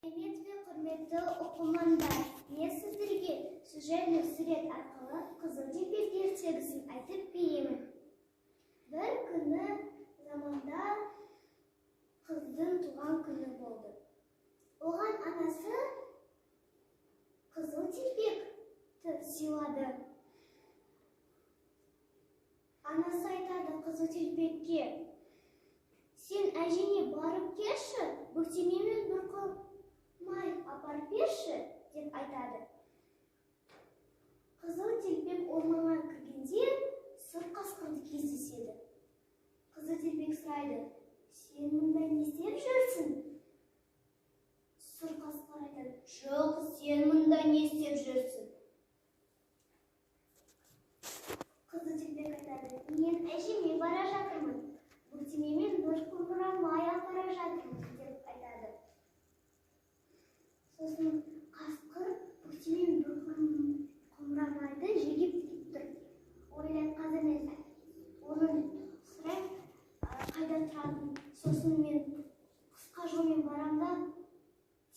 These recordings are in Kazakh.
Құрметті оқырмандар, мен сіздерге сюжеттік сурет арқылы қызыл телпек ертегісін айтып беремін. Бір күні заманда қыздың туған күні болды. Оған анасы қызыл телпекті сыйлады. Анасы айтады қызыл телпекке: "Сен әжеңе барып келші, бүктемемен бір май апарып берші", деп айтады. Қызыл телпек орманға кіргенде сұр қасқырды кездеседі. Қызыл телпек сұрайды: "Сен мұнда не істеп жүрсің?" Сұр қасқыр айтады: "Жоқ, сен мұнда не істеп жүрсің?" Қызыл телпек айтады: "Мен әжеме бара жатырмын, бүктемемен бір құмыра май апара жатырмын", деп айтады. Сосын қасқыр бүктемен бір құмыра майды жегіп тұр. Ойлайды: "Қазір мен оның сұрайын, қайда тұратынын. Сосын мен қысқа жолмен барам да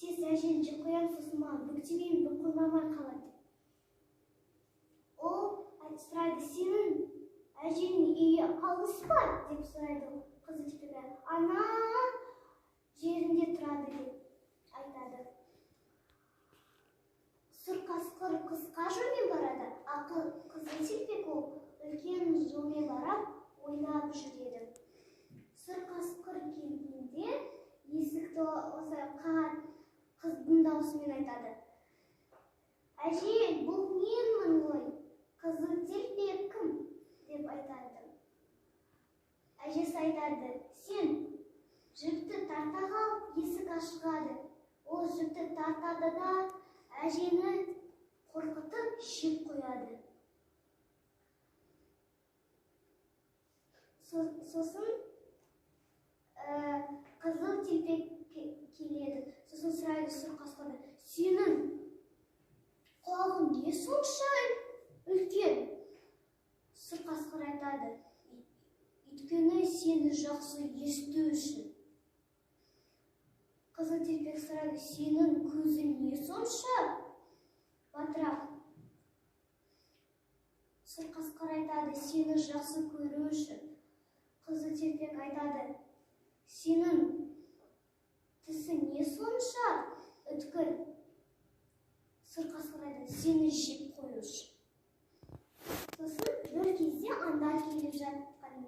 тез әжені жеп қоямын, сосын маған бүктемен бір құмыра май қалады". Ол сұрайды: "Сенің әжеңнің үйі алыс па?" деп сұрайды. Қызыл телпек: "Ана жерінде тұрады", деп айтады. Сұр қасқыр қысқа жолмен барады, ал қызыл телпек үлкен жолмен барып ойнап жүреді. Сұр қасқыр келгенде есікті осылай қағады, қыздың даусымен айтады: "Әже, бұл менмін ғой, қызыл телпек кім?" деп айтады. Әжесі айтады: "Сен жіпті тарта қалып, есік ашылады. Ол жіпті тартады да әжені қорқытып жеп қояды". Сосын қызыл телпек келеді. Сосын сұрайды сұр қасқырдан: "Сенің құлағың не сонша үлкен?" Сұр қасқыр айтады: "Өйткені сені жақсы есту үшін". Қызыл телпек сұрайды: "Сенің көзің не сонша батырақ?" Сұр қасқыр айтады: "Сені жақсы көру үшін". Қызыл телпек айтады: "Сенің тісің не сонша өткір?" Сұр қасқыр айтады: "Сені жеп қою үшін". Сосын бір кезде аңдар келіп жатқан.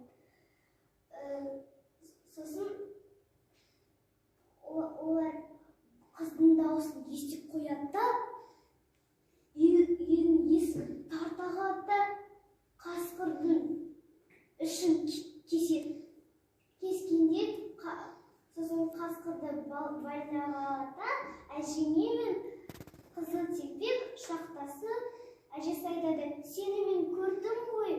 Сосын олар қыздың дауысын естіп қояды да үйдің есігін тарта қалады да қасқырдың ішін кеседі. Кескенде сосын қасқырды байлап та әжеме мен қызыл телпек құшақтасып, әжесі айтады: "Сені мен көрдім ғой,